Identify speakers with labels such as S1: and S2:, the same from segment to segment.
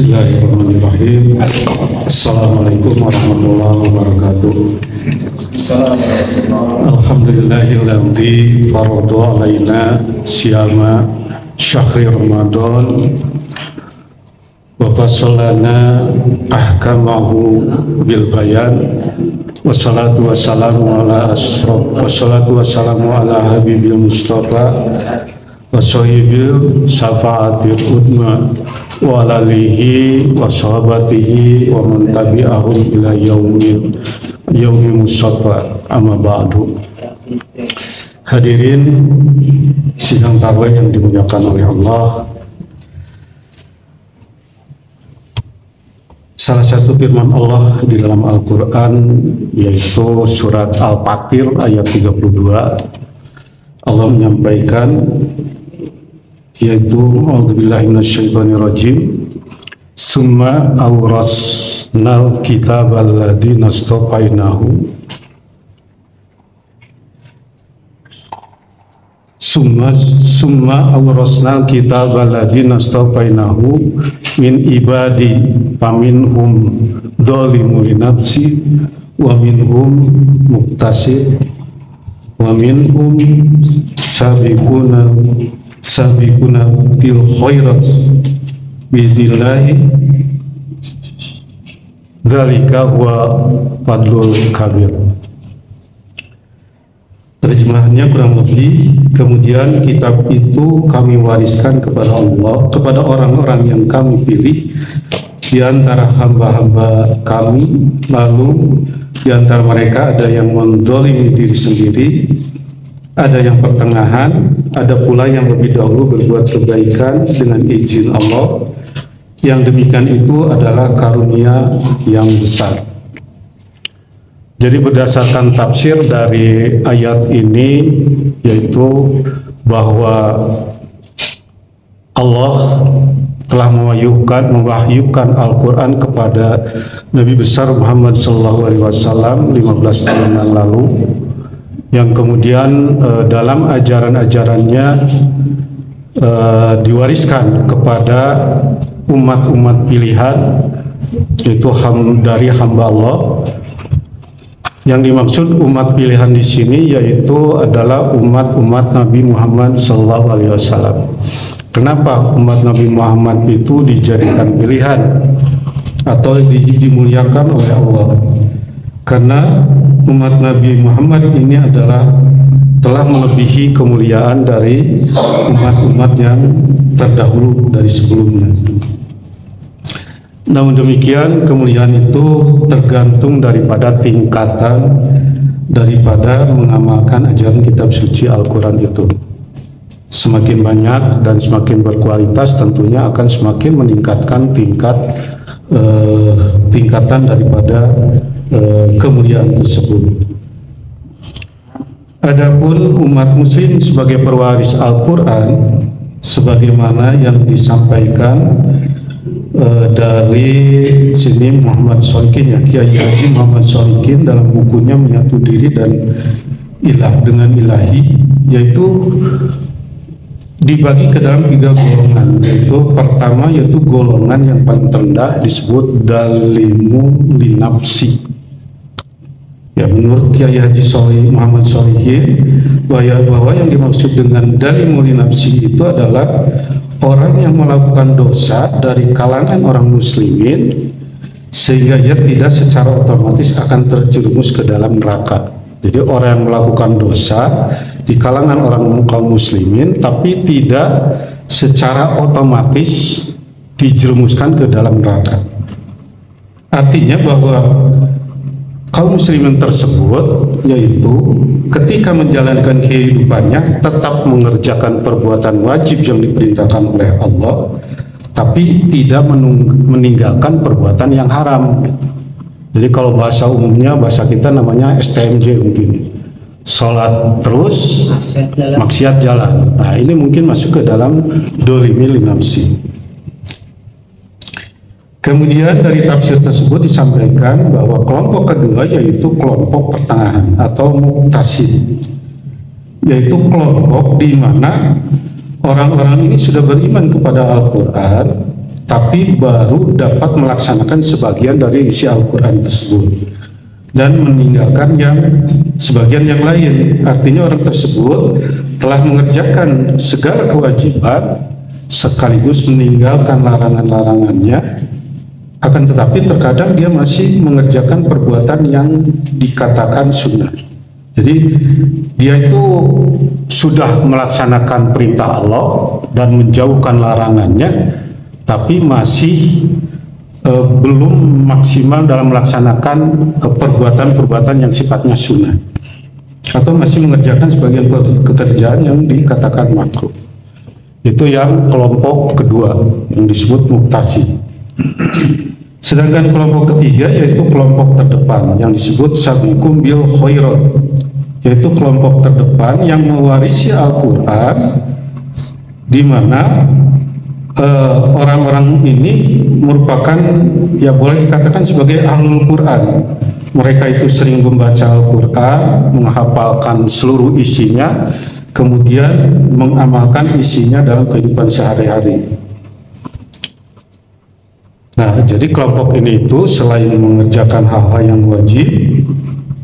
S1: Bismillahirrahmanirrahim. Assalamualaikum warahmatullahi wabarakatuh. Alhamdulillahilladzi farada alaina siyama syahri Ramadan wa fassalana ahkamahu bil bayan wassalatu wassalamu ala habibil mustafa wa sahibil syafaatil udma wa alihi wa sahabatihi wa man tabi'ahum ila yaumil mustafa amma ba'du. Hadirin sidang tarawih yang dimuliakan oleh Allah, salah satu firman Allah di dalam Al-Quran yaitu surat Al-Fatir ayat 32, Allah menyampaikan yaitu a'udzubillahi minasyaitonirrajim summa awrasnal kitabal ladzina astafainahu summa awrasnal kitabal ladzina astafainahu min ibadi faminhum dzalimun li nafsi wa minhum muqtasid wa minhum sabiquna bil khairat biidnillahi dzalika huwa fadlul kabir. Terjemahannya kurang lebih, kemudian kitab itu kami wariskan kepada Allah, kepada orang-orang yang kami pilih di antara hamba-hamba kami, lalu di antara mereka ada yang menzalimi diri sendiri, ada yang pertengahan, ada pula yang lebih dahulu berbuat kebaikan dengan izin Allah. Yang demikian itu adalah karunia yang besar. Jadi berdasarkan tafsir dari ayat ini, yaitu bahwa Allah telah mewahyukan Al-Quran kepada Nabi besar Muhammad SAW 15 tahun yang lalu, yang kemudian dalam ajaran-ajarannya diwariskan kepada umat-umat pilihan, yaitu dari hamba Allah. Yang dimaksud umat pilihan di sini yaitu adalah umat-umat Nabi Muhammad SAW. Kenapa umat Nabi Muhammad itu dijadikan pilihan atau dimuliakan oleh Allah? Karena umat Nabi Muhammad ini adalah telah melebihi kemuliaan dari umat-umat yang terdahulu dari sebelumnya. Namun demikian, kemuliaan itu tergantung daripada tingkatan daripada mengamalkan ajaran kitab suci Al-Quran itu. Semakin banyak dan semakin berkualitas, tentunya akan semakin meningkatkan tingkatan daripada kemuliaan tersebut. Adapun umat muslim sebagai pewaris Al-Quran, sebagaimana yang disampaikan dari sini Muhammad Sholikin, ya, Kiai Haji Muhammad Sholikin dalam bukunya Menyatu Diri dan Ilah dengan Ilahi, yaitu dibagi ke dalam 3 golongan. Yaitu pertama yaitu golongan yang paling terendah disebut dalimu linafsi. Ya, menurut Kiai Haji Muhammad Sholikin bahwa yang dimaksud dengan dalimu linafsi itu adalah orang yang melakukan dosa dari kalangan orang muslimin sehingga ia tidak secara otomatis akan terjerumus ke dalam neraka. Jadi orang yang melakukan dosa di kalangan orang kaum muslimin tapi tidak secara otomatis dijerumuskan ke dalam neraka. Artinya bahwa kaum muslimin tersebut yaitu ketika menjalankan kehidupannya tetap mengerjakan perbuatan wajib yang diperintahkan oleh Allah, tapi tidak meninggalkan perbuatan yang haram. Jadi kalau bahasa umumnya, bahasa kita namanya STMJ mungkin, sholat terus maksiat jalan. Nah, ini mungkin masuk ke dalam dolimi linafsi. Kemudian dari tafsir tersebut disampaikan bahwa kelompok kedua yaitu kelompok pertengahan atau muqtasid, yaitu kelompok di mana orang-orang ini sudah beriman kepada Al-Quran, tapi baru dapat melaksanakan sebagian dari isi Al-Quran tersebut dan meninggalkan yang sebagian yang lain. Artinya orang tersebut telah mengerjakan segala kewajiban sekaligus meninggalkan larangan-larangannya, akan tetapi terkadang dia masih mengerjakan perbuatan yang dikatakan sunnah. Jadi dia itu sudah melaksanakan perintah Allah dan menjauhkan larangannya, tapi masih belum maksimal dalam melaksanakan perbuatan-perbuatan yang sifatnya sunnah, atau masih mengerjakan sebagian pekerjaan yang dikatakan makruh. Itu yang kelompok kedua yang disebut muqtasid. Sedangkan kelompok ketiga yaitu kelompok terdepan yang disebut sabiqum bil khairat, yaitu kelompok terdepan yang mewarisi Al-Quran, di mana orang-orang ini merupakan, ya boleh dikatakan sebagai ahlul Quran. Mereka itu sering membaca Al-Quran, menghafalkan seluruh isinya, kemudian mengamalkan isinya dalam kehidupan sehari-hari. Nah, jadi kelompok ini itu selain mengerjakan hal-hal yang wajib,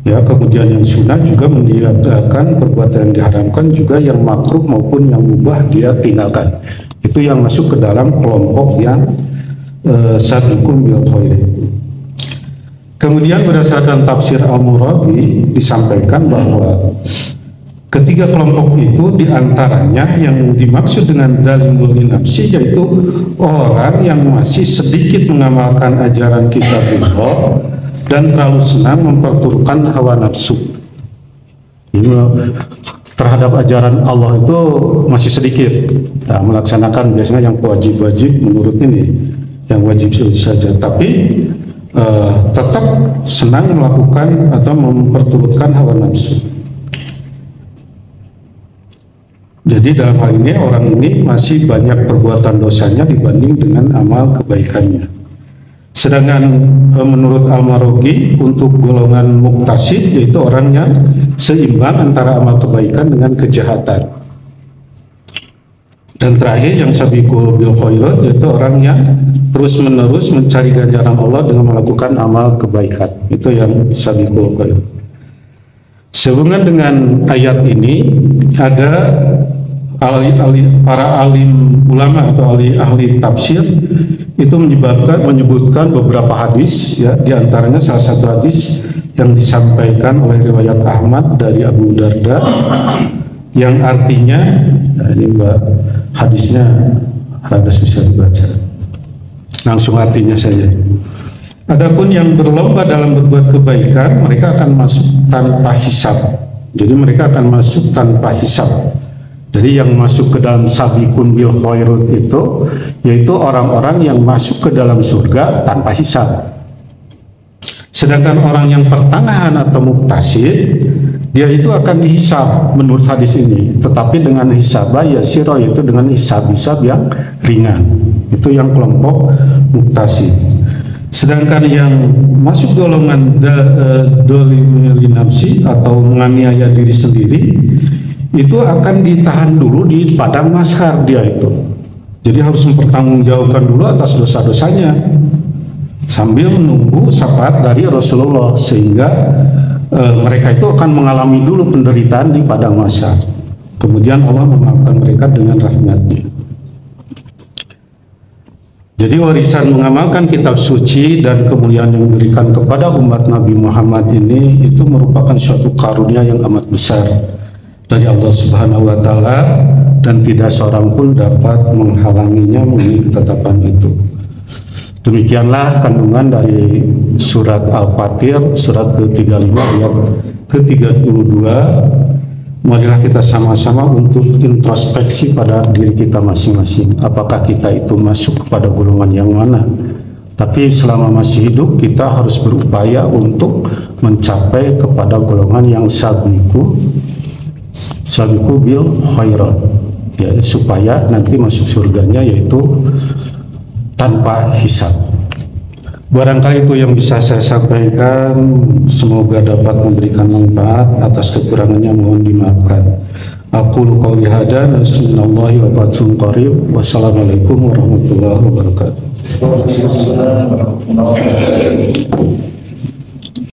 S1: ya, kemudian yang sunnah, juga meninggalkan perbuatan yang diharamkan, juga yang makruh maupun yang mubah dia tinggalkan. Itu yang masuk ke dalam kelompok yang sabiqum bil khairat. Kemudian berdasarkan tafsir Al-Murabi disampaikan bahwa ketiga kelompok itu diantaranya yang dimaksud dengan zalimul nafsi yaitu orang yang masih sedikit mengamalkan ajaran kitabullah dan terlalu senang memperturutkan hawa nafsu. Ini terhadap ajaran Allah itu masih sedikit, nah, melaksanakan biasanya yang wajib-wajib menurut ini, yang wajib saja, tapi tetap senang melakukan atau memperturutkan hawa nafsu. Jadi dalam hal ini orang ini masih banyak perbuatan dosanya dibanding dengan amal kebaikannya. Sedangkan menurut Al-Marughi untuk golongan muqtasid yaitu orang yang seimbang antara amal kebaikan dengan kejahatan. Dan terakhir yang sabiqul bil khairat yaitu orang yang terus-menerus mencari ganjaran Allah dengan melakukan amal kebaikan. Itu yang sabiqul khairat. Sehubungan dengan ayat ini ada para alim ulama atau ahli tafsir itu menyebutkan beberapa hadis, ya, diantaranya salah satu hadis yang disampaikan oleh riwayat Ahmad dari Abu Darda yang artinya, nah ini Mbak hadisnya rada susah dibaca, langsung artinya saja. Adapun yang berlomba dalam berbuat kebaikan mereka akan masuk tanpa hisab. Jadi mereka akan masuk tanpa hisab. Jadi yang masuk ke dalam sabiqun bil khairat itu yaitu orang-orang yang masuk ke dalam surga tanpa hisab. Sedangkan orang yang pertengahan atau muqtasid dia itu akan dihisab menurut hadis ini, tetapi dengan hisab yasira, yaitu dengan hisab-hisab yang ringan. Itu yang kelompok muqtasid. Sedangkan yang masuk golongan zalimul nafsi atau menganiaya diri sendiri itu akan ditahan dulu di padang mahsyar dia itu. Jadi harus mempertanggungjawabkan dulu atas dosa-dosanya sambil menunggu syafaat dari Rasulullah, sehingga mereka itu akan mengalami dulu penderitaan di padang mahsyar. Kemudian Allah memaafkan mereka dengan rahmat-Nya. Jadi warisan mengamalkan kitab suci dan kemuliaan yang diberikan kepada umat Nabi Muhammad ini itu merupakan suatu karunia yang amat besar dari Allah Subhanahu wa Ta'ala, dan tidak seorang pun dapat menghalanginya mengenai ketetapan itu. Demikianlah kandungan dari surat Al-Fatir, surat ke-35 ayat ke-32. Marilah kita sama-sama untuk introspeksi pada diri kita masing-masing. Apakah kita itu masuk kepada golongan yang mana? Tapi selama masih hidup kita harus berupaya untuk mencapai kepada golongan yang sabiqu bil khairat, ya, supaya nanti masuk surganya yaitu tanpa hisab. Barangkali itu yang bisa saya sampaikan, semoga dapat memberikan manfaat. Atas kekurangannya mohon dimaafkan. Aqulu qouli hadza, wassalamualaikum warahmatullahi wabarakatuh.
S2: Assalamualaikum warahmatullahi wabarakatuh.